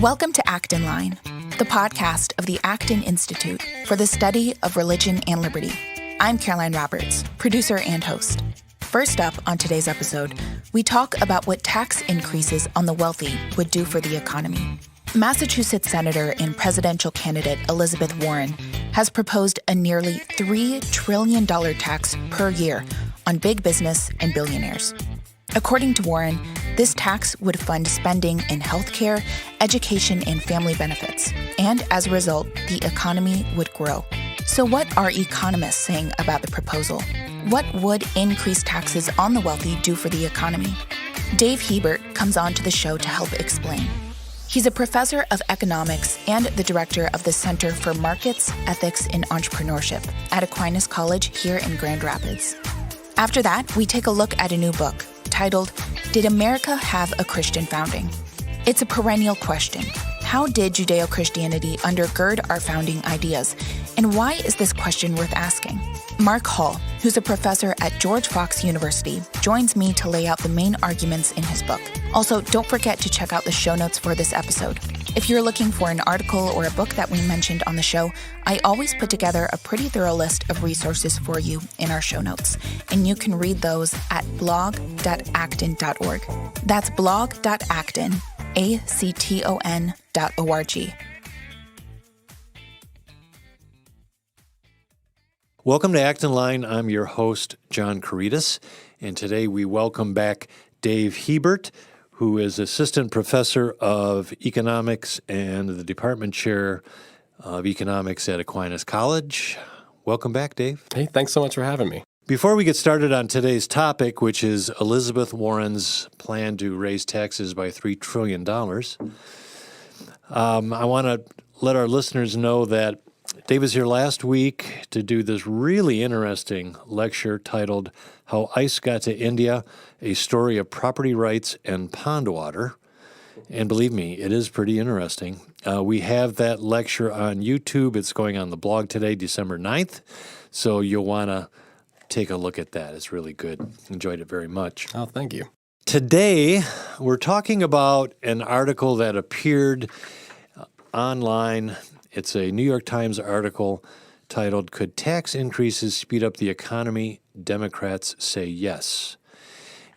Welcome to Act in Line, the podcast of the Acton Institute for the Study of Religion and Liberty. I'm Caroline Roberts, producer and host. First up on today's episode, we talk about what tax increases on the wealthy would do for the economy. Massachusetts Senator and presidential candidate Elizabeth Warren has proposed a nearly $3 trillion tax per year on big business and billionaires. According to Warren, this tax would fund spending in healthcare, education, and family benefits. And as a result, the economy would grow. So what are economists saying about the proposal? What would increased taxes on the wealthy do for the economy? Dave Hebert comes on to the show to help explain. He's a professor of economics and the director of the Center for Markets, Ethics, and Entrepreneurship at Aquinas College here in Grand Rapids. After that, we take a look at a new book titled, Did America Have a Christian Founding? It's a perennial question. How did Judeo-Christianity undergird our founding ideas? And why is this question worth asking? Mark Hall, who's a professor at George Fox University, joins me to lay out the main arguments in his book. Also, don't forget to check out the show notes for this episode. If you're looking for an article or a book that we mentioned on the show, I always put together a pretty thorough list of resources for you in our show notes, and you can read those at blog.acton.org. That's blog.acton, acton.org. Welcome to Act in Line. I'm your host, John Caritas, and today we welcome back Dave Hebert, who is assistant professor of economics and the department chair of economics at Aquinas College. Welcome back, Dave. Hey, thanks so much for having me. Before we get started on today's topic, which is Elizabeth Warren's plan to raise taxes by $3 trillion, I want to let our listeners know that Dave was here last week to do this really interesting lecture titled How Ice Got to India, a Story of Property Rights and Pond Water. And believe me, it is pretty interesting. We have that lecture on YouTube. It's going on the blog today, December 9th. So you'll want to take a look at that. It's really good. Enjoyed it very much. Oh, thank you. Today, we're talking about an article that appeared online. It's a New York Times article titled, Could Tax Increases Speed Up the Economy? Democrats Say Yes.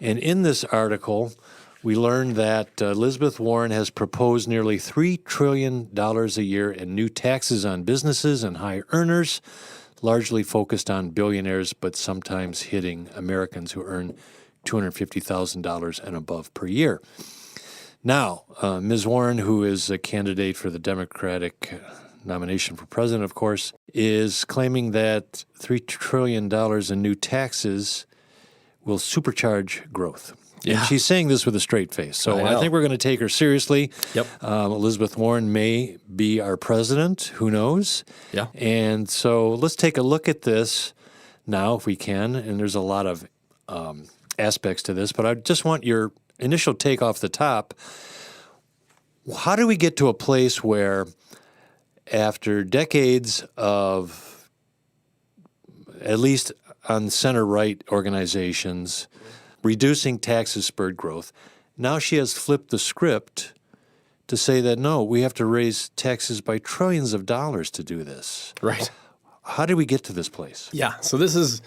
And in this article, we learned that Elizabeth Warren has proposed nearly $3 trillion a year in new taxes on businesses and high earners, largely focused on billionaires, but sometimes hitting Americans who earn $250,000 and above per year. Now, Ms. Warren, who is a candidate for the Democratic nomination for president, of course, is claiming that $3 trillion in new taxes will supercharge growth. Yeah. And she's saying this with a straight face. So I think we're going to take her seriously. Yep. Elizabeth Warren may be our president. Who knows? Yeah. And so let's take a look at this now if we can. And there's a lot of aspects to this, but I just want your initial take off the top. How do we get to a place where after decades of, at least on center-right organizations, reducing taxes spurred growth, now she has flipped the script to say that, no, we have to raise taxes by trillions of dollars to do this. Right. How did we get to this place? Yeah. So this is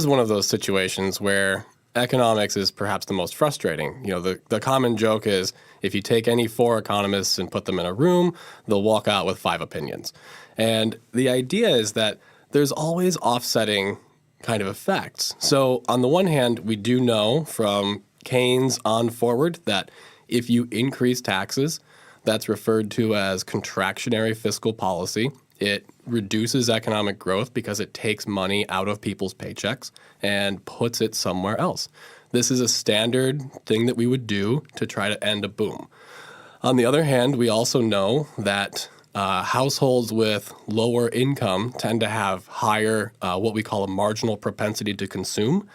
one of those situations where economics is perhaps the most frustrating. You know, the common joke is if you take any four economists and put them in a room, they'll walk out with 5 opinions. And the idea is that there's always offsetting kind of effects. So on the one hand, we do know from Keynes on forward that if you increase taxes, that's referred to as contractionary fiscal policy. It reduces economic growth because it takes money out of people's paychecks and puts it somewhere else. This is a standard thing that we would do to try to end a boom. On the other hand, we also know that households with lower income tend to have higher, what we call a marginal propensity to consume,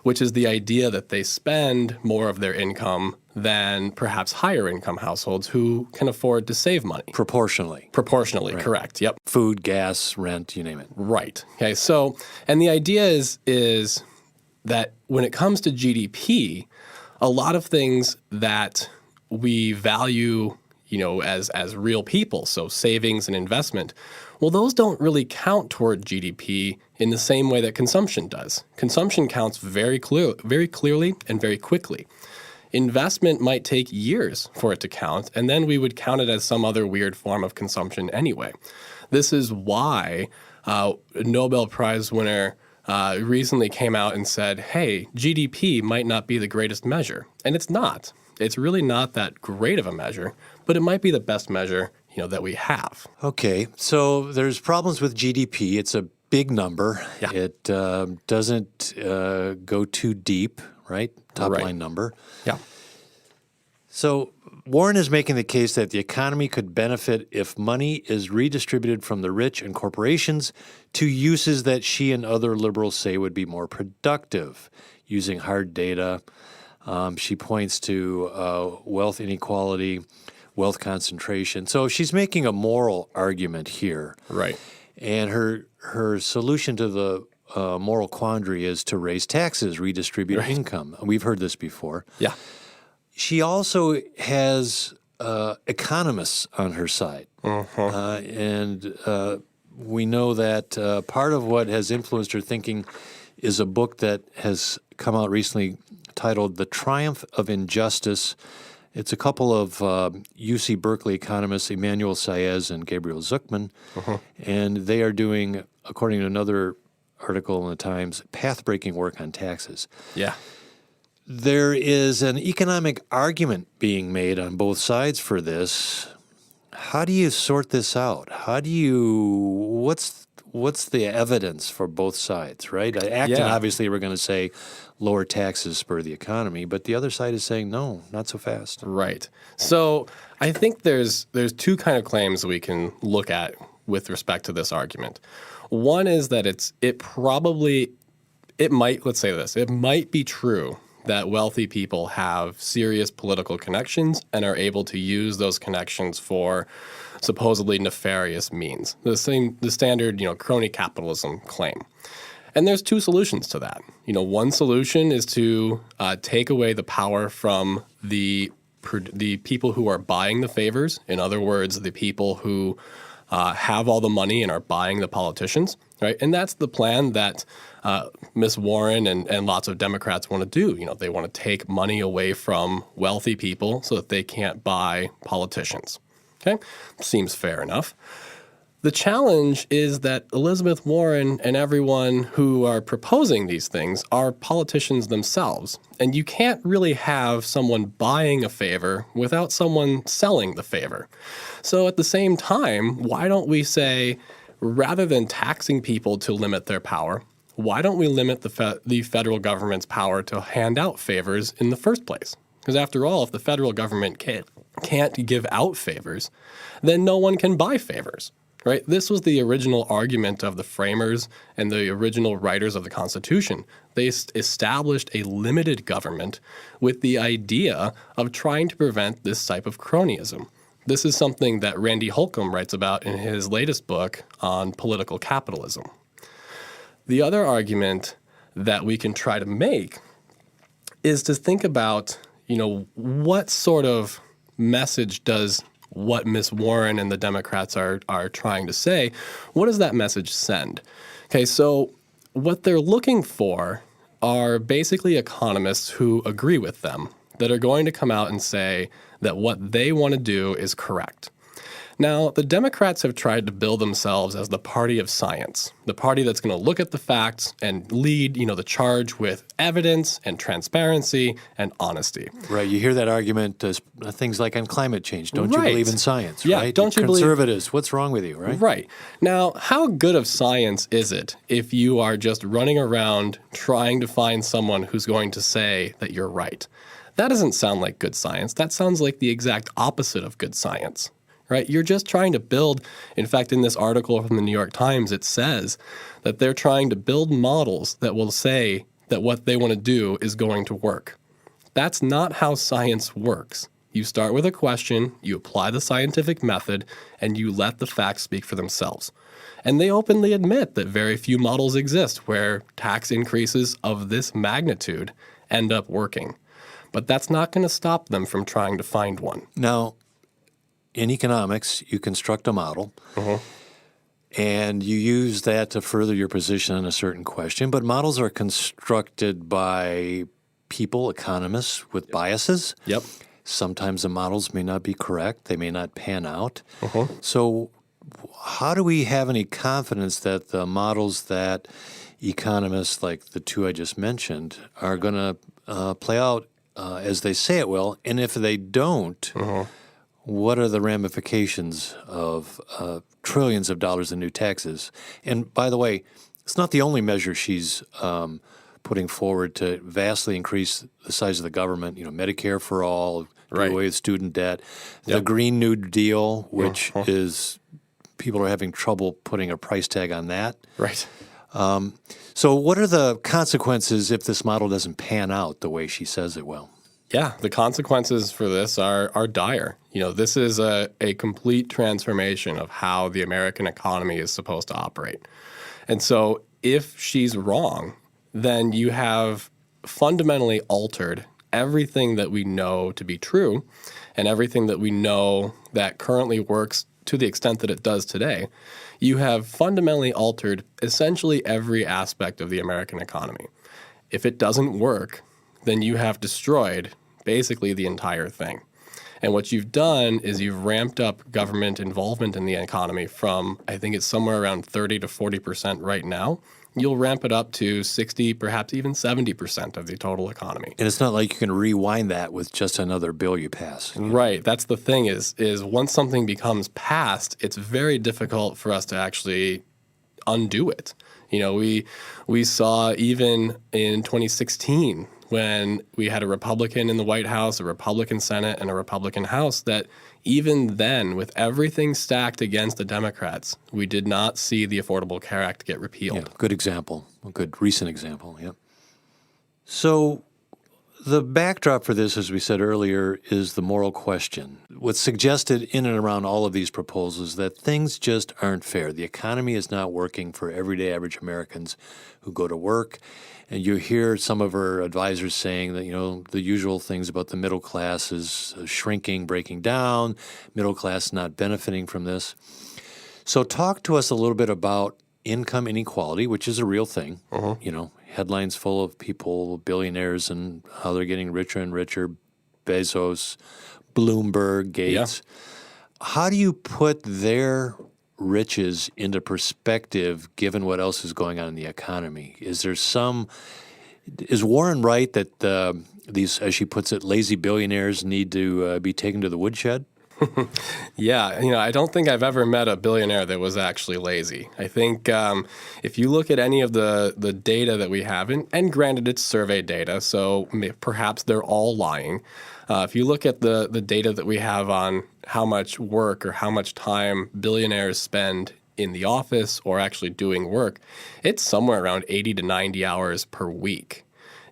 which is the idea that they spend more of their income than perhaps higher income households who can afford to save money. Proportionally. Proportionally, Right. correct. Yep. Food, gas, rent, you name it. Right. Okay. So, and the idea is that when it comes to GDP, a lot of things that we value as real people, so savings and investment, well, those don't really count toward GDP in the same way that consumption does. Consumption counts very clearly and very quickly. Investment might take years for it to count, and then we would count it as some other weird form of consumption anyway. This is why a Nobel Prize winner recently came out and said, hey, GDP might not be the greatest measure. And it's not. It's really not that great of a measure, but it might be the best measure, that we have. Okay, so there's problems with GDP. It's a big number. Yeah. It doesn't go too deep, right? Top line number. Yeah. So Warren is making the case that the economy could benefit if money is redistributed from the rich and corporations to uses that she and other liberals say would be more productive, using hard data. She points to wealth inequality, wealth concentration. So she's making a moral argument here. Right. And her solution to the moral quandary is to raise taxes, redistribute income. We've heard this before. Yeah. She also has economists on her side. And we know that part of what has influenced her thinking is a book that has come out recently titled The Triumph of Injustice. It's a couple of UC Berkeley economists, Emmanuel Saez and Gabriel Zuckman, and they are doing, according to another article in the Times, path-breaking work on taxes. Yeah. There is an economic argument being made on both sides for this. How do you sort this out? What's the evidence for both sides, right? Acton, obviously, we're going to say lower taxes spur the economy, but the other side is saying no, not so fast. Right. So I think there's two kind of claims we can look at with respect to this argument. One is that it might be true that wealthy people have serious political connections and are able to use those connections for supposedly nefarious means. The standard, crony capitalism claim. And there's two solutions to that. One solution is to take away the power from the people who are buying the favors. In other words, the people who have all the money and are buying the politicians, right? And that's the plan that Ms. Warren and lots of Democrats want to do. They want to take money away from wealthy people so that they can't buy politicians. Okay? Seems fair enough. The challenge is that Elizabeth Warren and everyone who are proposing these things are politicians themselves. And you can't really have someone buying a favor without someone selling the favor. So at the same time, why don't we say, rather than taxing people to limit their power, why don't we limit the federal government's power to hand out favors in the first place? Because after all, if the federal government can't give out favors, then no one can buy favors. Right? This was the original argument of the framers and the original writers of the Constitution. They established a limited government with the idea of trying to prevent this type of cronyism. This is something that Randy Holcomb writes about in his latest book on political capitalism. The other argument that we can try to make is to think about, what sort of message does what Ms. Warren and the Democrats are trying to say, what does that message send? Okay, so what they're looking for are basically economists who agree with them, that are going to come out and say that what they want to do is correct. Now, the Democrats have tried to build themselves as the party of science, the party that's going to look at the facts and lead, the charge with evidence and transparency and honesty. Right. You hear that argument, things like on climate change. Don't you believe in science, yeah, right? Don't you Conservatives, what's wrong with you, right? Right. Now, how good of science is it if you are just running around trying to find someone who's going to say that you're right? That doesn't sound like good science. That sounds like the exact opposite of good science. Right? You're just trying to build, in fact, in this article from the New York Times, it says that they're trying to build models that will say that what they want to do is going to work. That's not how science works. You start with a question, you apply the scientific method, and you let the facts speak for themselves. And they openly admit that very few models exist where tax increases of this magnitude end up working. But that's not going to stop them from trying to find one. Now, in economics, you construct a model, and you use that to further your position on a certain question. But models are constructed by people, economists, with biases. Yep. Sometimes the models may not be correct. They may not pan out. So how do we have any confidence that the models that economists like the two I just mentioned are going to play out as they say it will? And if they don't, what are the ramifications of trillions of dollars in new taxes? And by the way, it's not the only measure she's putting forward to vastly increase the size of the government. Medicare for all, do away with student debt, the Green New Deal, which is people are having trouble putting a price tag on that. Right. So what are the consequences if this model doesn't pan out the way she says it will? Yeah, the consequences for this are dire. This is a complete transformation of how the American economy is supposed to operate. And so if she's wrong, then you have fundamentally altered everything that we know to be true and everything that we know that currently works to the extent that it does today. You have fundamentally altered essentially every aspect of the American economy. If it doesn't work, then you have destroyed basically the entire thing. And what you've done is you've ramped up government involvement in the economy from, I think it's somewhere around 30 to 40% right now. You'll ramp it up to 60, perhaps even 70% of the total economy. And it's not like you can rewind that with just another bill you pass. Right. That's the thing is once something becomes passed, it's very difficult for us to actually undo it. We saw even in 2016 when we had a Republican in the White House, a Republican Senate, and a Republican House, that even then, with everything stacked against the Democrats, we did not see the Affordable Care Act get repealed. Yeah, good example, a good recent example, yeah. So the backdrop for this, as we said earlier, is the moral question. What's suggested in and around all of these proposals is that things just aren't fair. The economy is not working for everyday average Americans who go to work. And you hear some of her advisors saying that, the usual things about the middle class is shrinking, breaking down, middle class not benefiting from this. So talk to us a little bit about income inequality, which is a real thing. Headlines full of people, billionaires, and how they're getting richer and richer, Bezos, Bloomberg, Gates. Yeah. How do you put their riches into perspective given what else is going on in the economy? Is Warren right that these, as she puts it, lazy billionaires need to be taken to the woodshed? Yeah, I don't think I've ever met a billionaire that was actually lazy. I think if you look at any of the data that we have, and granted it's survey data, so perhaps they're all lying. If you look at the data that we have on how much work or how much time billionaires spend in the office or actually doing work, it's somewhere around 80 to 90 hours per week.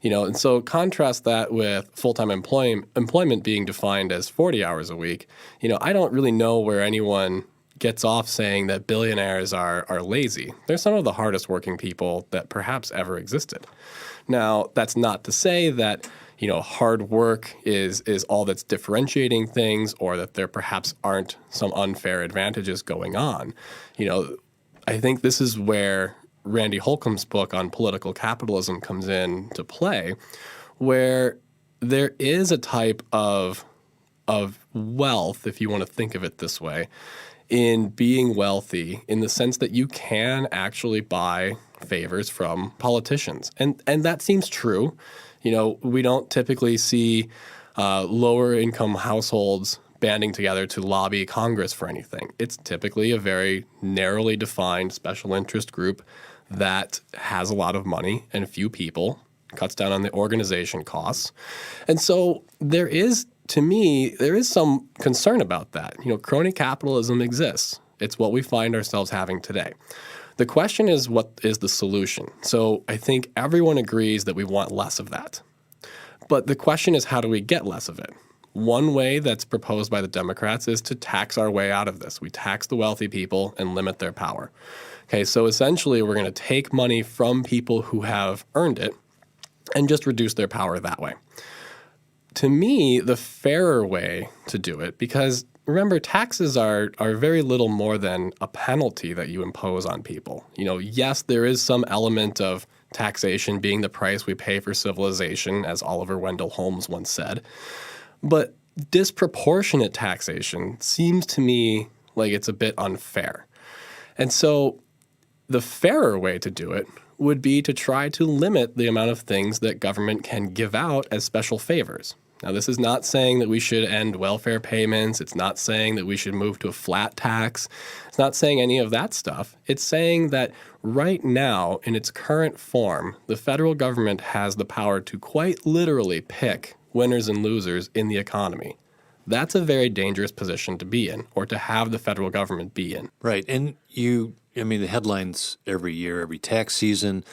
And so contrast that with full-time employment being defined as 40 hours a week. I don't really know where anyone gets off saying that billionaires are lazy. They're some of the hardest working people that perhaps ever existed. Now, that's not to say that hard work is all that's differentiating things, or that there perhaps aren't some unfair advantages going on. I think this is where Randy Holcomb's book on political capitalism comes into play, where there is a type of wealth, if you want to think of it this way, in being wealthy, in the sense that you can actually buy favors from politicians. And that seems true. We don't typically see lower income households banding together to lobby Congress for anything. It's typically a very narrowly defined special interest group that has a lot of money and a few people, cuts down on the organization costs. And so there is some concern about that. Crony capitalism exists. It's what we find ourselves having today. The question is, what is the solution? So I think everyone agrees that we want less of that. But the question is, how do we get less of it? One way that's proposed by the Democrats is to tax our way out of this. We tax the wealthy people and limit their power. Okay, so essentially we're going to take money from people who have earned it and just reduce their power that way. To me, the fairer way to do it, because remember, taxes are very little more than a penalty that you impose on people. Yes, there is some element of taxation being the price we pay for civilization, as Oliver Wendell Holmes once said. But disproportionate taxation seems to me like it's a bit unfair. And so the fairer way to do it would be to try to limit the amount of things that government can give out as special favors. Now, this is not saying that we should end welfare payments. It's not saying that we should move to a flat tax. It's not saying any of that stuff. It's saying that right now, in its current form, the federal government has the power to quite literally pick winners and losers in the economy. That's a very dangerous position to be in, or to have the federal government be in. Right. And the headlines every year, every tax season,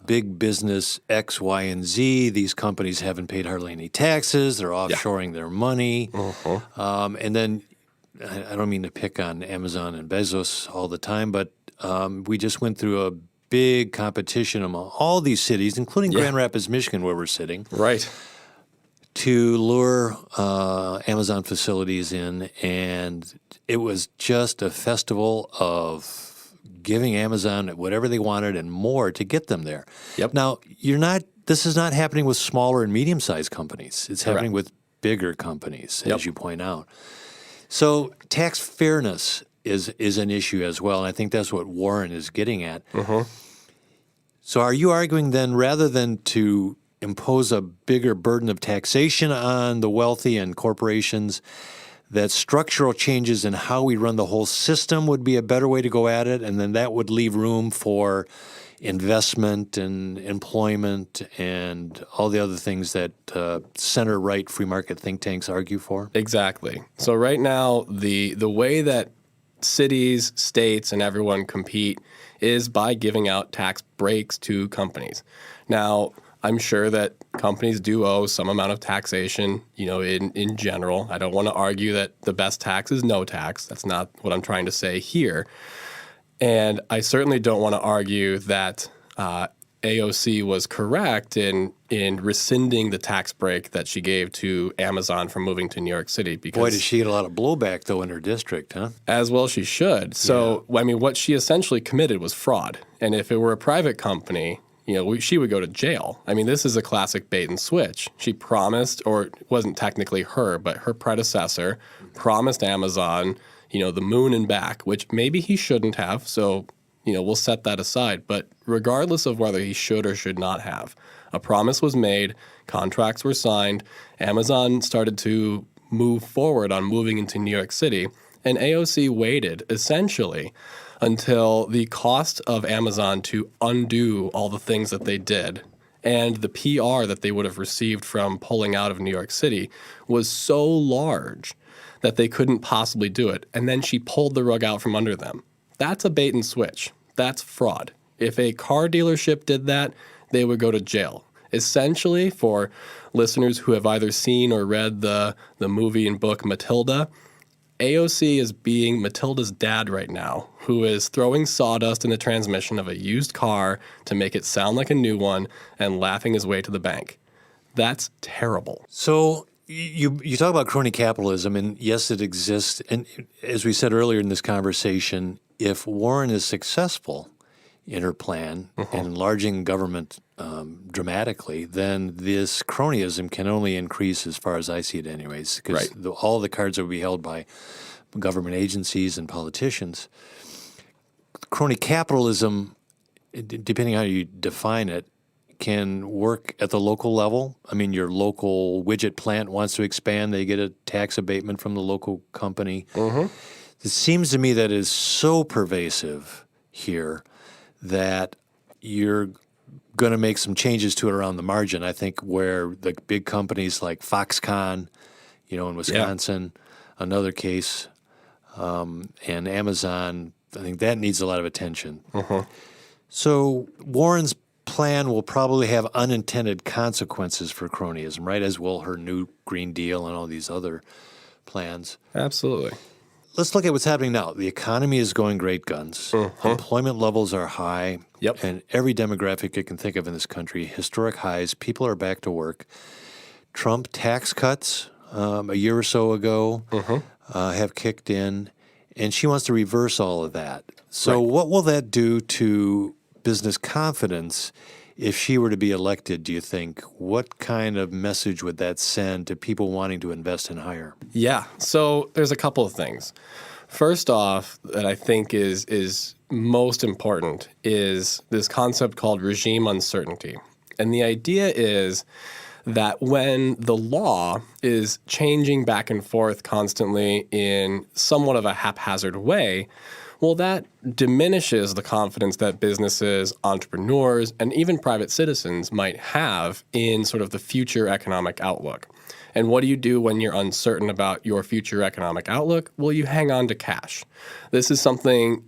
big business X, Y, and Z. These companies haven't paid hardly any taxes. They're offshoring their money. And then I don't mean to pick on Amazon and Bezos all the time, but we just went through a big competition among all these cities, including Grand Rapids, Michigan, where we're sitting. Right. To lure Amazon facilities in, and it was just a festival of giving Amazon whatever they wanted and more to get them there. Yep. Now, this is not happening with smaller and medium-sized companies. It's happening with bigger companies, as you point out. So tax fairness is an issue as well, and I think that's what Warren is getting at. So are you arguing then, rather than to impose a bigger burden of taxation on the wealthy and corporations, that structural changes in how we run the whole system would be a better way to go at it, and then that would leave room for investment and employment and all the other things that center-right free market think tanks argue for? Exactly. So right now, the way that cities, states, and everyone compete is by giving out tax breaks to companies. Now, I'm sure that companies do owe some amount of taxation, in general. I don't want to argue that the best tax is no tax. That's not what I'm trying to say here. And I certainly don't want to argue that AOC was correct in rescinding the tax break that she gave to Amazon for moving to New York City. Because, boy, does she get a lot of blowback, though, in her district, huh? As well she should. So, what she essentially committed was fraud. And if it were a private company, she would go to jail. This is a classic bait and switch. She promised, or it wasn't technically her, but her predecessor promised Amazon, the moon and back, which maybe he shouldn't have. So, we'll set that aside. But regardless of whether he should or should not have, a promise was made, contracts were signed, Amazon started to move forward on moving into New York City, and AOC waited essentially until the cost of Amazon to undo all the things that they did and the PR that they would have received from pulling out of New York City was so large that they couldn't possibly do it. And then she pulled the rug out from under them. That's a bait and switch. That's fraud. If a car dealership did that, they would go to jail. Essentially, for listeners who have either seen or read the movie and book Matilda, AOC is being Matilda's dad right now, who is throwing sawdust in the transmission of a used car to make it sound like a new one and laughing his way to the bank. That's terrible. So you talk about crony capitalism, and yes, it exists. And as we said earlier in this conversation, if Warren is successful in her plan and enlarging government dramatically, then this cronyism can only increase, as far as I see it anyways, because all the cards will be held by government agencies and politicians. Crony capitalism, depending on how you define it, can work at the local level. Your local widget plant wants to expand, they get a tax abatement from the local company. It seems to me that is so pervasive here that you're going to make some changes to it around the margin. I think where the big companies like Foxconn, in Wisconsin, another case, and Amazon, I think that needs a lot of attention. So Warren's plan will probably have unintended consequences for cronyism, right? As will her new Green Deal and all these other plans. Absolutely. Let's look at what's happening now. The economy is going great guns. Employment levels are high. And every demographic you can think of in this country, historic highs. People are back to work. Trump tax cuts a year or so ago. have kicked in, and she wants to reverse all of that. So Right. what will that do to business confidence if she were to be elected, do you think? What kind of message would that send to people wanting to invest and hire? Yeah. So there's a couple of things. First off, that I think is most important is this concept called regime uncertainty. And the idea is that when the law is changing back and forth constantly in somewhat of a haphazard way, well, that diminishes the confidence that businesses, entrepreneurs, and even private citizens might have in sort of the future economic outlook. And what do you do when you're uncertain about your future economic outlook? Well, you hang on to cash. This is something,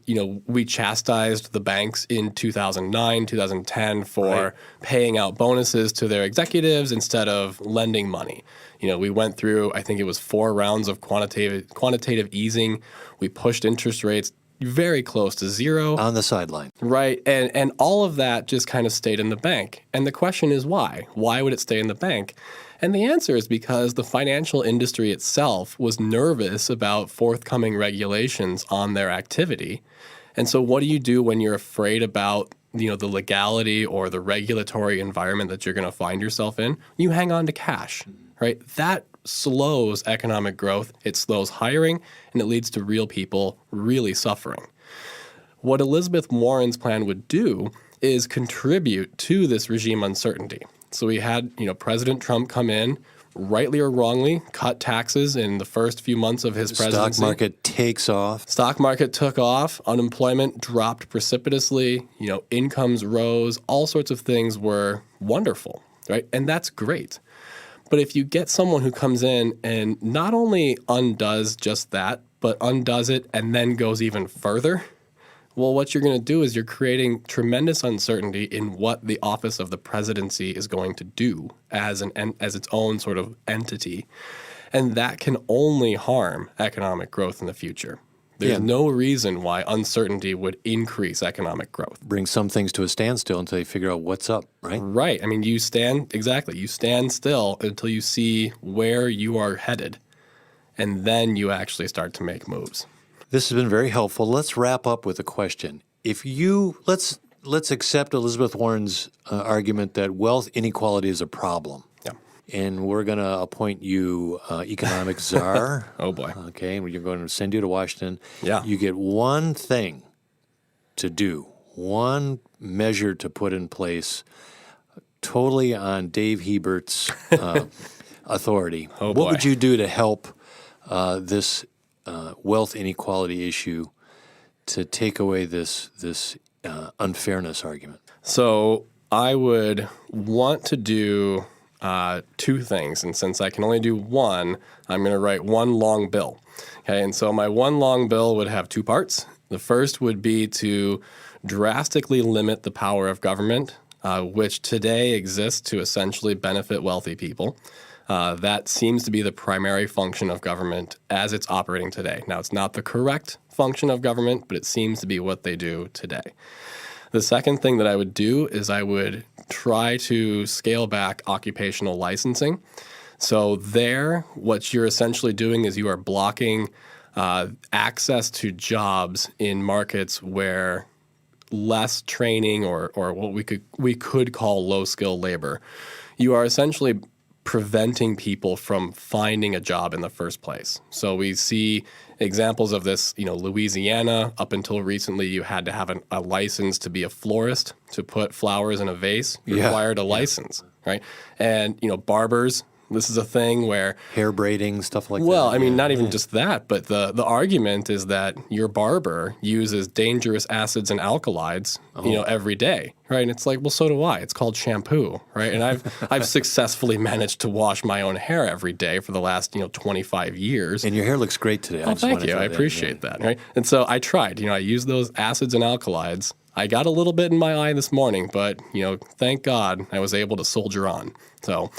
we chastised the banks in 2009, 2010 for paying out bonuses to their executives instead of lending money. We went through, I think it was 4 rounds of quantitative easing. We pushed interest rates very close to zero. On the sideline. Right. And all of that just kind of stayed in the bank. And the question is why? Why would it stay in the bank? And the answer is because the financial industry itself was nervous about forthcoming regulations on their activity. And so what do you do when you're afraid about the legality or the regulatory environment that you're going to find yourself in? You hang on to cash, right? That slows economic growth, it slows hiring, and it leads to real people really suffering. What Elizabeth Warren's plan would do is contribute to this regime uncertainty. So we had, President Trump come in, rightly or wrongly, cut taxes in the first few months of his presidency. Stock market takes off. Stock market took off. Unemployment dropped precipitously. Incomes rose. All sorts of things were wonderful, right? And that's great. But if you get someone who comes in and not only undoes just that, but undoes it and then goes even further, well, what you're going to do is you're creating tremendous uncertainty in what the office of the presidency is going to do as its own sort of entity. And that can only harm economic growth in the future. There's no reason why uncertainty would increase economic growth. Bring some things to a standstill until you figure out what's up, right? Right. I mean, you stand still until you see where you are headed, and then you actually start to make moves. This has been very helpful. Let's wrap up with a question. Let's accept Elizabeth Warren's argument that wealth inequality is a problem. Yeah. And we're going to appoint you economic czar. Oh, boy. Okay, we're going to send you to Washington. Yeah. You get one thing to do, one measure to put in place, totally on Dave Hebert's authority. Oh, what boy. would you do to help this wealth inequality issue to take away this unfairness argument? So I would want to do 2 things. And since I can only do one, I'm going to write one long bill. Okay, and so my one long bill would have 2 parts. The first would be to drastically limit the power of government, which today exists to essentially benefit wealthy people. That seems to be the primary function of government as it's operating today. Now, it's not the correct function of government, but it seems to be what they do today. The second thing that I would do is I would try to scale back occupational licensing. So what you're essentially doing is you are blocking access to jobs in markets where less training or what we could call low-skill labor. You are essentially preventing people from finding a job in the first place. So we see examples of this, Louisiana, up until recently, you had to have a license to be a florist, to put flowers in a vase, required a license, right? And, barbers, this is a thing where Hair braiding, stuff like that. Well, I mean, not even just that, but the argument is that your barber uses dangerous acids and alkalides, every day, right? And it's like, well, so do I. It's called shampoo, right? And I've successfully managed to wash my own hair every day for the last, 25 years. And your hair looks great today. Oh, thank you. I appreciate that, right? And so I tried. I used those acids and alkalides. I got a little bit in my eye this morning, but, thank God I was able to soldier on. So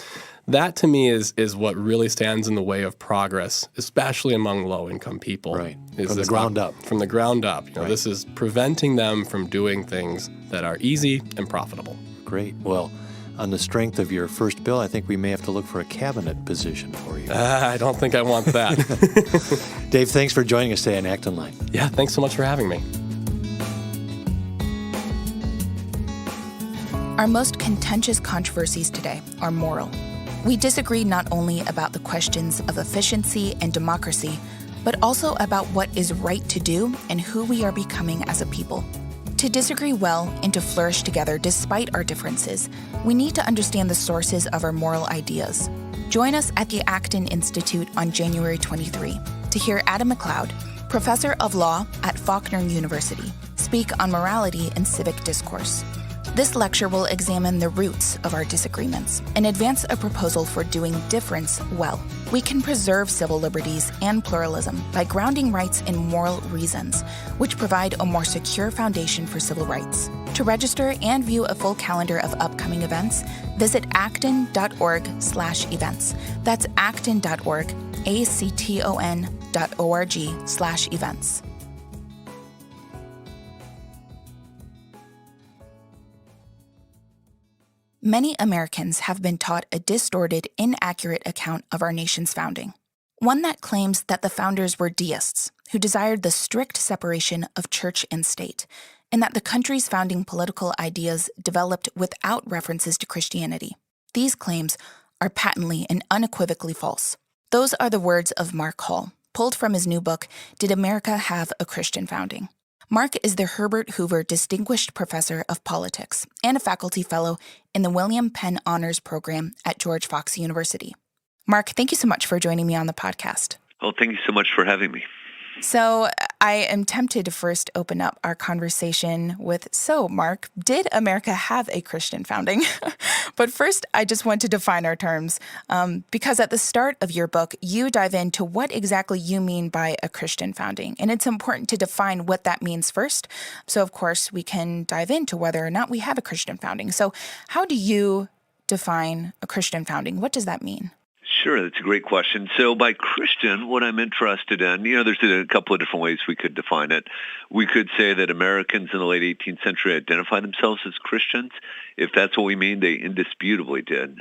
that to me is what really stands in the way of progress, especially among low-income people. Right. From the ground up. From the ground up. This is preventing them from doing things that are easy and profitable. Great. Well, on the strength of your first bill, I think we may have to look for a cabinet position for you. I don't think I want that. Dave, thanks for joining us today on Act Online. Yeah, thanks so much for having me. Our most contentious controversies today are moral. We disagree not only about the questions of efficiency and democracy, but also about what is right to do and who we are becoming as a people. To disagree well and to flourish together despite our differences, we need to understand the sources of our moral ideas. Join us at the Acton Institute on January 23 to hear Adam McLeod, professor of law at Faulkner University, speak on morality and civic discourse. This lecture will examine the roots of our disagreements and advance a proposal for doing difference well. We can preserve civil liberties and pluralism by grounding rights in moral reasons, which provide a more secure foundation for civil rights. To register and view a full calendar of upcoming events, visit acton.org/events. That's acton.org, acton.org/events. Many Americans have been taught a distorted, inaccurate account of our nation's founding. One that claims that the founders were deists who desired the strict separation of church and state, and that the country's founding political ideas developed without references to Christianity. These claims are patently and unequivocally false. Those are the words of Mark Hall, pulled from his new book, Did America Have a Christian Founding? Mark is the Herbert Hoover Distinguished Professor of Politics and a faculty fellow in the William Penn Honors Program at George Fox University. Mark, thank you so much for joining me on the podcast. Well, thank you so much for having me. So I am tempted to first open up our conversation with, Mark, did America have a Christian founding? But first, I just want to define our terms, because at the start of your book, you dive into what exactly you mean by a Christian founding. And it's important to define what that means first. So, of course, we can dive into whether or not we have a Christian founding. So how do you define a Christian founding? What does that mean? Sure, that's a great question. So by Christian, what I'm interested in, there's a couple of different ways we could define it. We could say that Americans in the late 18th century identified themselves as Christians. If that's what we mean, they indisputably did.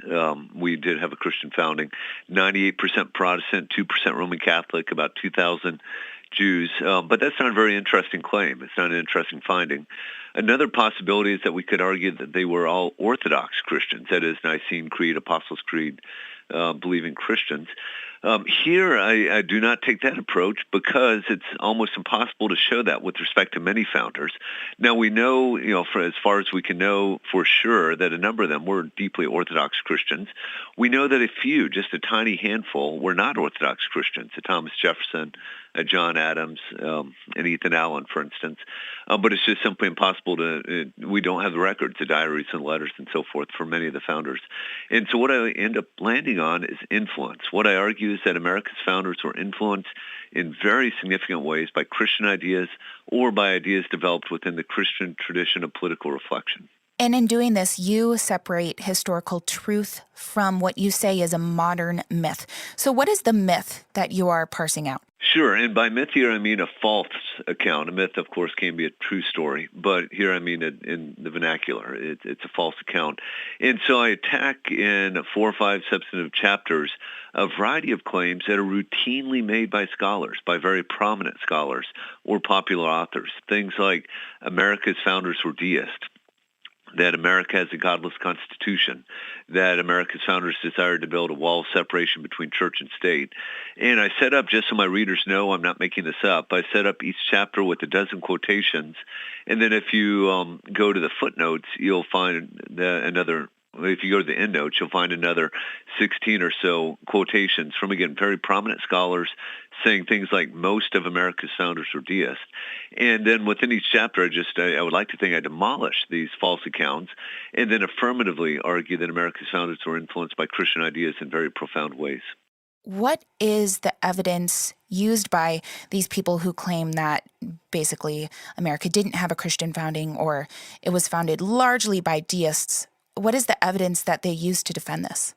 We did have a Christian founding. 98% Protestant, 2% Roman Catholic, about 2,000 Jews. But that's not a very interesting claim. It's not an interesting finding. Another possibility is that we could argue that they were all Orthodox Christians, that is, Nicene Creed, Apostles' Creed, believing Christians. Here, I do not take that approach because it's almost impossible to show that with respect to many founders. Now, we know, for as far as we can know for sure, that a number of them were deeply Orthodox Christians. We know that a few, just a tiny handful, were not Orthodox Christians, Thomas Jefferson, John Adams, and Ethan Allen, for instance. But it's just simply impossible we don't have the records, the diaries and letters and so forth for many of the founders. And so what I end up landing on is influence. What I argue is that America's founders were influenced in very significant ways by Christian ideas or by ideas developed within the Christian tradition of political reflection. And in doing this, you separate historical truth from what you say is a modern myth. So what is the myth that you are parsing out? Sure, and by myth here I mean a false account. A myth, of course, can be a true story, but here I mean it in the vernacular. It's a false account. And so I attack in 4 or 5 substantive chapters a variety of claims that are routinely made by scholars, by very prominent scholars or popular authors. Things like America's founders were deists, that America has a godless constitution, that America's founders desired to build a wall of separation between church and state. And I set up, just so my readers know I'm not making this up, I set up each chapter with a dozen quotations. And then if you go to the footnotes, you'll find if you go to the endnotes, you'll find another 16 or so quotations from, again, very prominent scholars saying things like most of America's founders were deists. And then within each chapter, I would like to think I demolish these false accounts and then affirmatively argue that America's founders were influenced by Christian ideas in very profound ways. What is the evidence used by these people who claim that basically America didn't have a Christian founding or it was founded largely by deists? What is the evidence that they use to defend this?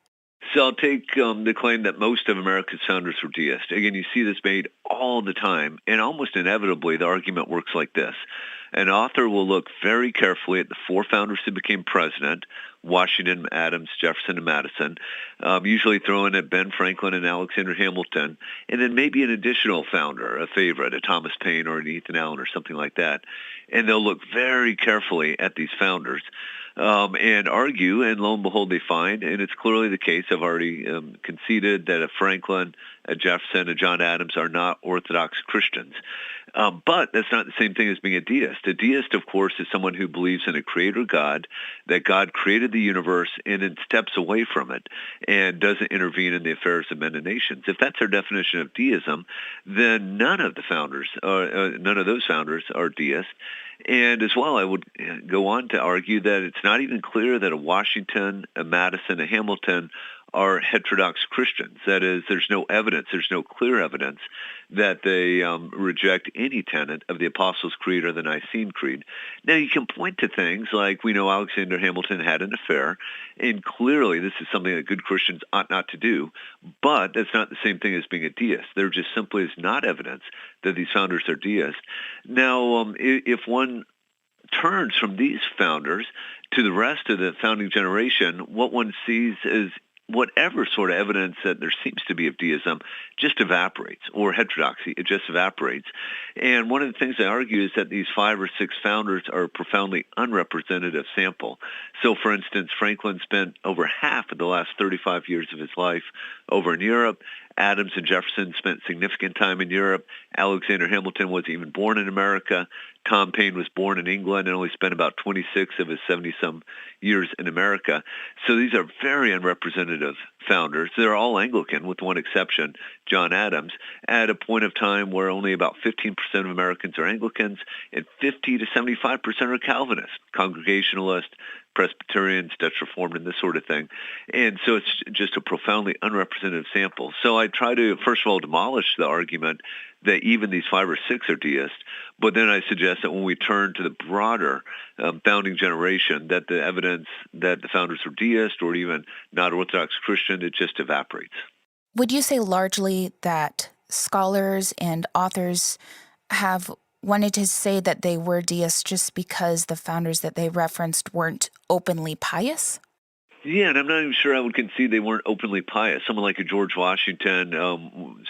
So I'll take the claim that most of America's founders were deists. Again, you see this made all the time, and almost inevitably the argument works like this. An author will look very carefully at the four founders who became president: Washington, Adams, Jefferson, and Madison, usually throwing at Ben Franklin and Alexander Hamilton, and then maybe an additional founder, a favorite, a Thomas Paine or an Ethan Allen or something like that. And they'll look very carefully at these founders and argue, and lo and behold, they find, and it's clearly the case, I've already conceded that a Franklin, a Jefferson, a John Adams are not Orthodox Christians. But that's not the same thing as being a deist. A deist, of course, is someone who believes in a creator God, that God created the universe and then steps away from it and doesn't intervene in the affairs of men and nations. If that's our definition of deism, then none of those founders are deists. And as well, I would go on to argue that it's not even clear that a Washington, a Madison, a Hamilton are heterodox Christians. That is, there's no clear evidence that they reject any tenet of the Apostles' Creed or the Nicene Creed. Now, you can point to things like we know Alexander Hamilton had an affair, and clearly this is something that good Christians ought not to do, but that's not the same thing as being a deist. There just simply is not evidence that these founders are deists. Now, if one turns from these founders to the rest of the founding generation, what one sees is whatever sort of evidence that there seems to be of deism just evaporates, or heterodoxy, it just evaporates. And one of the things I argue is that these 5 or 6 founders are a profoundly unrepresentative sample. So, for instance, Franklin spent over half of the last 35 years of his life over in Europe. Adams and Jefferson spent significant time in Europe. Alexander Hamilton wasn't even born in America. Tom Paine was born in England and only spent about 26 of his 70-some years in America. So these are very unrepresentative founders. They're all Anglican, with one exception, John Adams, at a point of time where only about 15% of Americans are Anglicans and 50 to 75% are Calvinists, Congregationalists, Presbyterians, Dutch Reformed, and this sort of thing. And so it's just a profoundly unrepresentative sample. So I try to, first of all, demolish the argument that even these 5 or 6 are deists, but then I suggest that when we turn to the broader founding generation, that the evidence that the founders were deists or even not Orthodox Christian, it just evaporates. Would you say largely that scholars and authors have wanted to say that they were deists just because the founders that they referenced weren't openly pious? Yeah, and I'm not even sure I would concede they weren't openly pious. Someone like a George Washington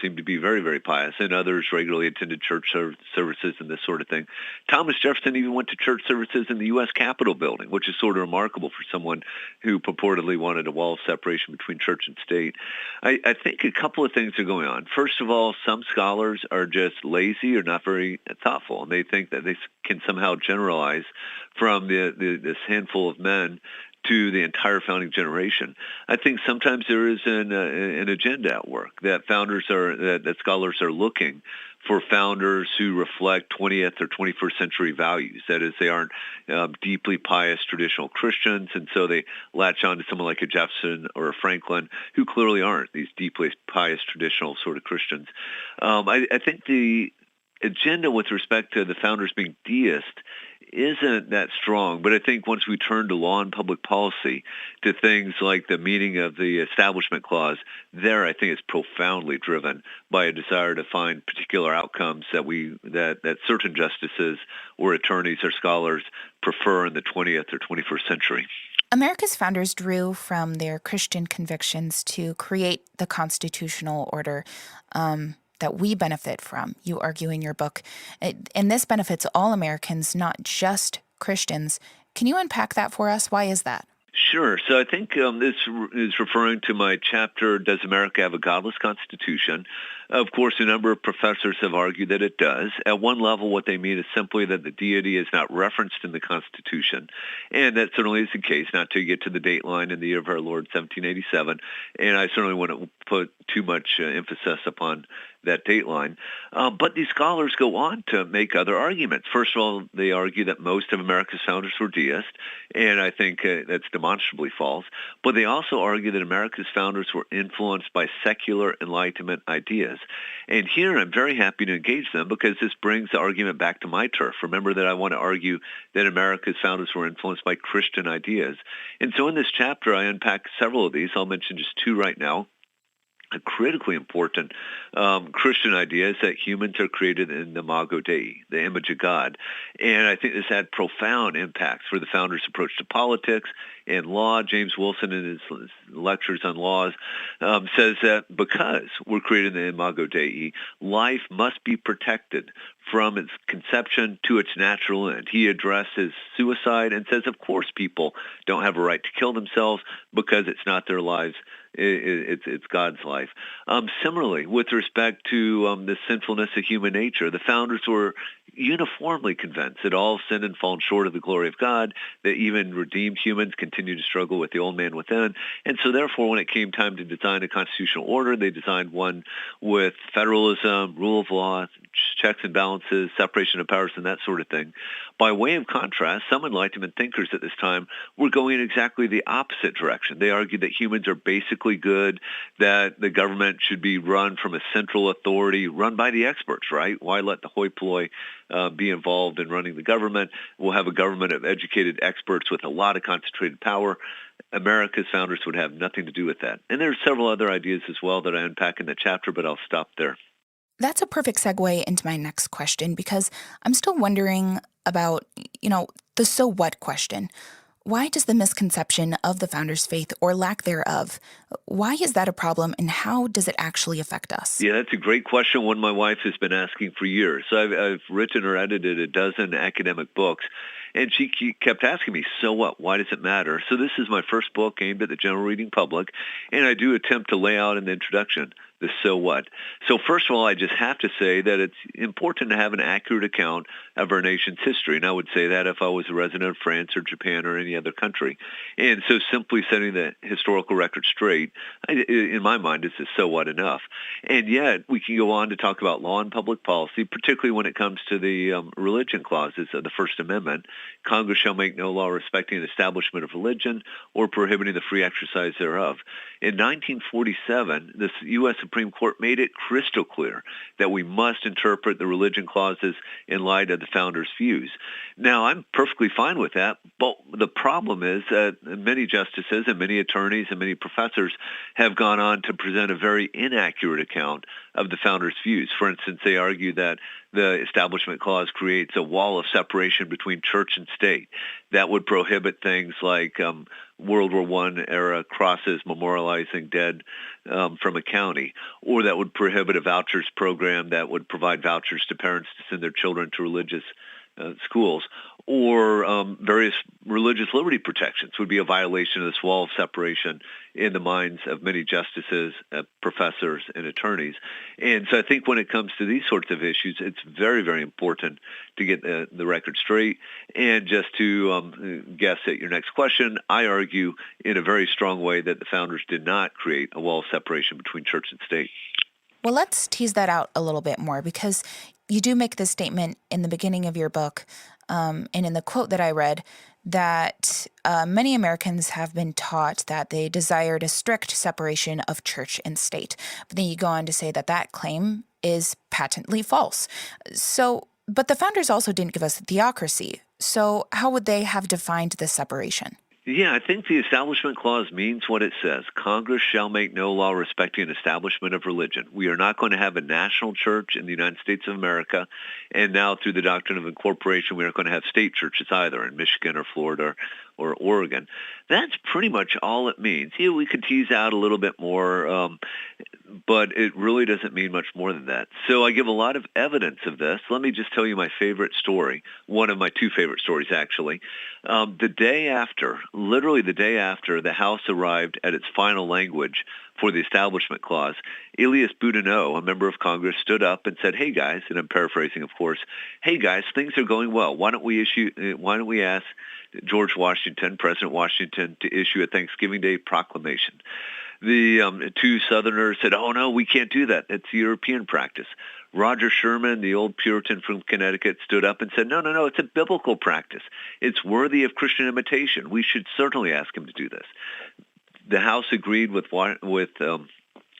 seemed to be very, very pious, and others regularly attended church services and this sort of thing. Thomas Jefferson even went to church services in the U.S. Capitol building, which is sort of remarkable for someone who purportedly wanted a wall of separation between church and state. I think a couple of things are going on. First of all, some scholars are just lazy or not very thoughtful, and they think that they can somehow generalize from this handful of men to the entire founding generation. I think sometimes there is an agenda at work, that that scholars are looking for founders who reflect 20th or 21st century values. That is, they aren't deeply pious traditional Christians, and so they latch on to someone like a Jefferson or a Franklin, who clearly aren't these deeply pious traditional sort of Christians. I think the agenda with respect to the founders being deist isn't that strong, but I think once we turn to law and public policy, to things like the meaning of the Establishment Clause, there I think it's profoundly driven by a desire to find particular outcomes that certain justices or attorneys or scholars prefer in the 20th or 21st century. America's founders drew from their Christian convictions to create the constitutional order that we benefit from, you argue in your book. And this benefits all Americans, not just Christians. Can you unpack that for us? Why is that? Sure. So I think this is referring to my chapter, Does America Have a Godless Constitution? Of course, a number of professors have argued that it does. At one level, what they mean is simply that the deity is not referenced in the Constitution. And that certainly is the case, not to get to the date line in the year of our Lord, 1787. And I certainly wouldn't put too much emphasis upon that date line. But these scholars go on to make other arguments. First of all, they argue that most of America's founders were deists, and I think that's demonstrably false. But they also argue that America's founders were influenced by secular Enlightenment ideas. And here I'm very happy to engage them because this brings the argument back to my turf. Remember that I want to argue that America's founders were influenced by Christian ideas. And so in this chapter, I unpack several of these. I'll mention just 2 right now. a critically important Christian idea is that humans are created in the imago Dei, the image of God. And I think this had profound impacts for the founders' approach to politics and law. James Wilson, in his lectures on laws, says that because we're created in the imago Dei, life must be protected from its conception to its natural end. He addresses suicide and says, of course, people don't have a right to kill themselves because it's not their lives. It's God's life. Similarly, with respect to the sinfulness of human nature, the founders were uniformly convinced that all sin and fallen short of the glory of God, that even redeemed humans continue to struggle with the old man within. And so therefore, when it came time to design a constitutional order, they designed one with federalism, rule of law, checks and balances, separation of powers, and that sort of thing. By way of contrast, some Enlightenment thinkers at this time were going in exactly the opposite direction. They argued that humans are basically good, that the government should be run from a central authority, run by the experts, right? Why let the hoi polloi be involved in running the government? We'll have a government of educated experts with a lot of concentrated power. America's founders would have nothing to do with that. And there are several other ideas as well that I unpack in the chapter, but I'll stop there. That's a perfect segue into my next question, because I'm still wondering about, the so what question. Why does the misconception of the founders' faith, or lack thereof, why is that a problem, and how does it actually affect us? Yeah, that's a great question, one my wife has been asking for years. So I've written or edited a dozen academic books, and she kept asking me, so what? Why does it matter? So this is my first book aimed at the general reading public, and I do attempt to lay out in the introduction the so what. So first of all, I just have to say that it's important to have an accurate account of our nation's history. And I would say that if I was a resident of France or Japan or any other country. And so simply setting the historical record straight, in my mind, is just so what enough. And yet we can go on to talk about law and public policy, particularly when it comes to the religion clauses of the First Amendment. Congress shall make no law respecting the establishment of religion or prohibiting the free exercise thereof. In 1947, the U.S. Supreme Court made it crystal clear that we must interpret the religion clauses in light of the founders' views. Now, I'm perfectly fine with that, but the problem is that many justices and many attorneys and many professors have gone on to present a very inaccurate account of the founders' views. For instance, they argue that the Establishment Clause creates a wall of separation between church and state that would prohibit things like World War I era crosses memorializing dead from a county, or that would prohibit a vouchers program that would provide vouchers to parents to send their children to religious schools, or various religious liberty protections would be a violation of this wall of separation in the minds of many justices, professors, and attorneys. And so I think when it comes to these sorts of issues, it's very, very important to get the record straight. And just to guess at your next question, I argue in a very strong way that the founders did not create a wall of separation between church and state. Well, let's tease that out a little bit more, because you do make this statement in the beginning of your book, and in the quote that I read, that many Americans have been taught that they desired a strict separation of church and state. But then you go on to say that that claim is patently false. But the founders also didn't give us a theocracy. So how would they have defined this separation? Yeah, I think the Establishment Clause means what it says. Congress shall make no law respecting an establishment of religion. We are not going to have a national church in the United States of America. And now through the doctrine of incorporation, we aren't going to have state churches either in Michigan or Florida or Oregon. That's pretty much all it means. Yeah, we could tease out a little bit more, but it really doesn't mean much more than that. So I give a lot of evidence of this. Let me just tell you my favorite story, one of my two favorite stories, actually. The day after, literally the day after the House arrived at its final language for the Establishment Clause, Elias Boudinot, a member of Congress, stood up and said, "Hey guys," and I'm paraphrasing, of course, "Hey guys, things are going well. Why don't we ask George Washington, President Washington, to issue a Thanksgiving Day proclamation?" The two Southerners said, "Oh no, we can't do that. It's European practice." Roger Sherman, the old Puritan from Connecticut, stood up and said, no, it's a biblical practice. It's worthy of Christian imitation. We should certainly ask him to do this. The House agreed with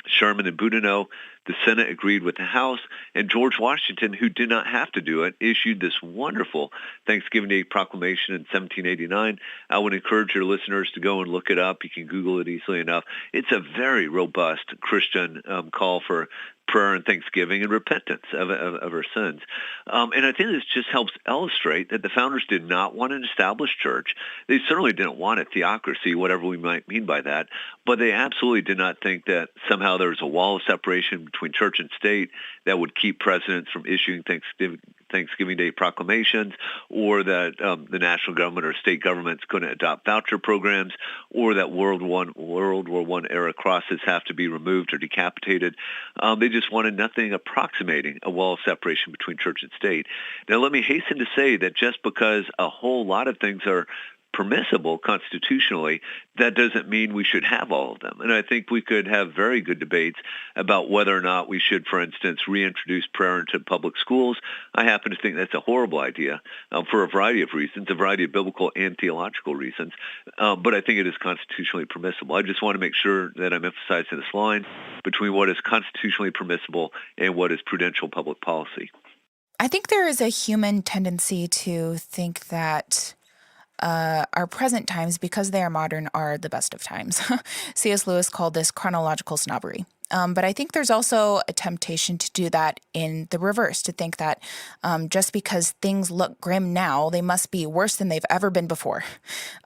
Sherman and Boudinot. The Senate agreed with the House, and George Washington, who did not have to do it, issued this wonderful Thanksgiving Day proclamation in 1789. I would encourage your listeners to go and look it up. You can Google it easily enough. It's a very robust Christian call for prayer and thanksgiving and repentance of our sins. And I think this just helps illustrate that the founders did not want an established church. They certainly didn't want a theocracy, whatever we might mean by that, but they absolutely did not think that somehow there was a wall of separation between church and state that would keep presidents from issuing Thanksgiving Day proclamations, or that the national government or state governments couldn't adopt voucher programs, or that World War I era crosses have to be removed or decapitated. They just wanted nothing approximating a wall of separation between church and state. Now, let me hasten to say that just because a whole lot of things are permissible constitutionally, that doesn't mean we should have all of them. And I think we could have very good debates about whether or not we should, for instance, reintroduce prayer into public schools. I happen to think that's a horrible idea for a variety of reasons, a variety of biblical and theological reasons, but I think it is constitutionally permissible. I just want to make sure that I'm emphasizing this line between what is constitutionally permissible and what is prudential public policy. I think there is a human tendency to think that our present times, because they are modern, are the best of times. C.S. Lewis called this chronological snobbery. But I think there's also a temptation to do that in the reverse, to think that just because things look grim now, they must be worse than they've ever been before.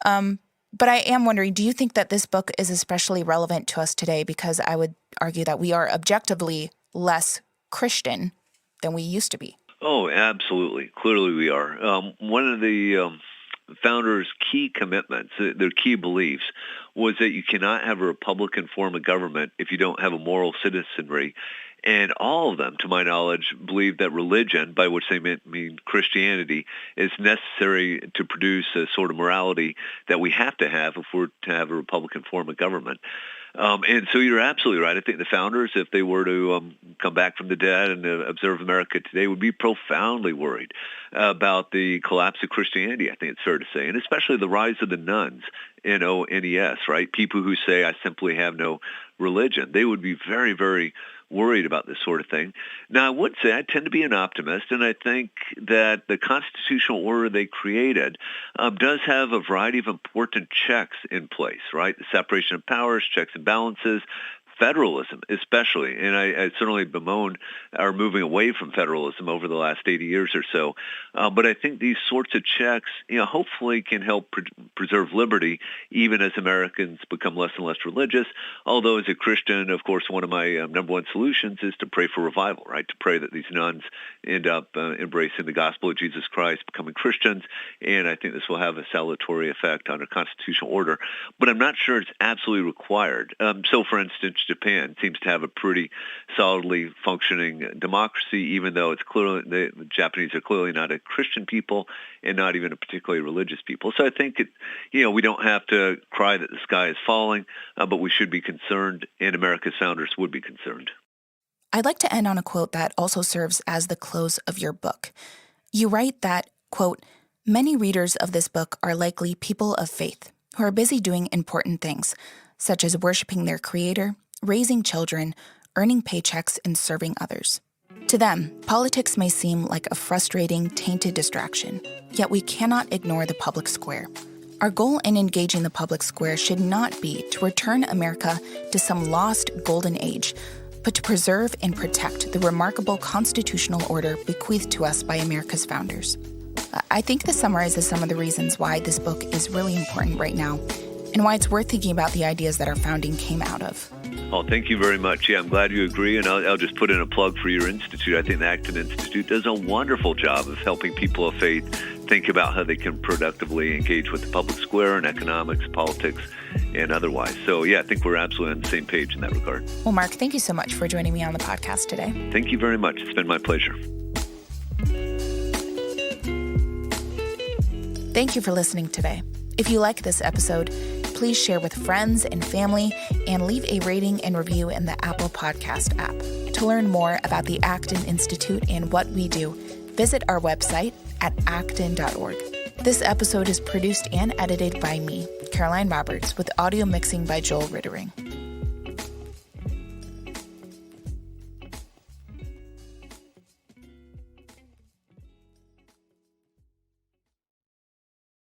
But I am wondering, do you think that this book is especially relevant to us today? Because I would argue that we are objectively less Christian than we used to be. Oh, absolutely. Clearly we are. One of the founders' key commitments, their key beliefs, was that you cannot have a Republican form of government if you don't have a moral citizenry. And all of them, to my knowledge, believe that religion, by which they mean Christianity, is necessary to produce a sort of morality that we have to have if we're to have a Republican form of government. And so you're absolutely right. I think the founders, if they were to come back from the dead and observe America today, would be profoundly worried about the collapse of Christianity, I think it's fair to say, and especially the rise of the nuns, N-O-N-E-S, right? People who say, I simply have no religion. They would be very, very worried about this sort of thing. Now, I would say I tend to be an optimist, and I think that the constitutional order they created does have a variety of important checks in place, right? The separation of powers, checks and balances, federalism especially, and I certainly bemoan our moving away from federalism over the last 80 years or so. But I think these sorts of checks, hopefully can help preserve liberty, even as Americans become less and less religious. Although as a Christian, of course, one of my number one solutions is to pray for revival, right? To pray that these nuns end up embracing the gospel of Jesus Christ, becoming Christians, and I think this will have a salutary effect on our constitutional order. But I'm not sure it's absolutely required. So, for instance, Japan seems to have a pretty solidly functioning democracy, even though it's clearly the Japanese are clearly not a Christian people and not even a particularly religious people. So I think we don't have to cry that the sky is falling, but we should be concerned, and America's founders would be concerned. I'd like to end on a quote that also serves as the close of your book. You write that, quote, "Many readers of this book are likely people of faith who are busy doing important things, such as worshiping their Creator, raising children, earning paychecks, and serving others. To them, politics may seem like a frustrating, tainted distraction, yet we cannot ignore the public square. Our goal in engaging the public square should not be to return America to some lost golden age, but to preserve and protect the remarkable constitutional order bequeathed to us by America's founders." I think this summarizes some of the reasons why this book is really important right now, and why it's worth thinking about the ideas that our founding came out of. Oh, thank you very much. Yeah, I'm glad you agree, and I'll just put in a plug for your institute. I think the Acton Institute does a wonderful job of helping people of faith think about how they can productively engage with the public square in economics, politics, and otherwise. So, yeah, I think we're absolutely on the same page in that regard. Well, Mark, thank you so much for joining me on the podcast today. Thank you very much. It's been my pleasure. Thank you for listening today. If you like this episode, please share with friends and family and leave a rating and review in the Apple Podcast app. To learn more about the Acton Institute and what we do, visit our website at acton.org. This episode is produced and edited by me, Caroline Roberts, with audio mixing by Joel Rittering.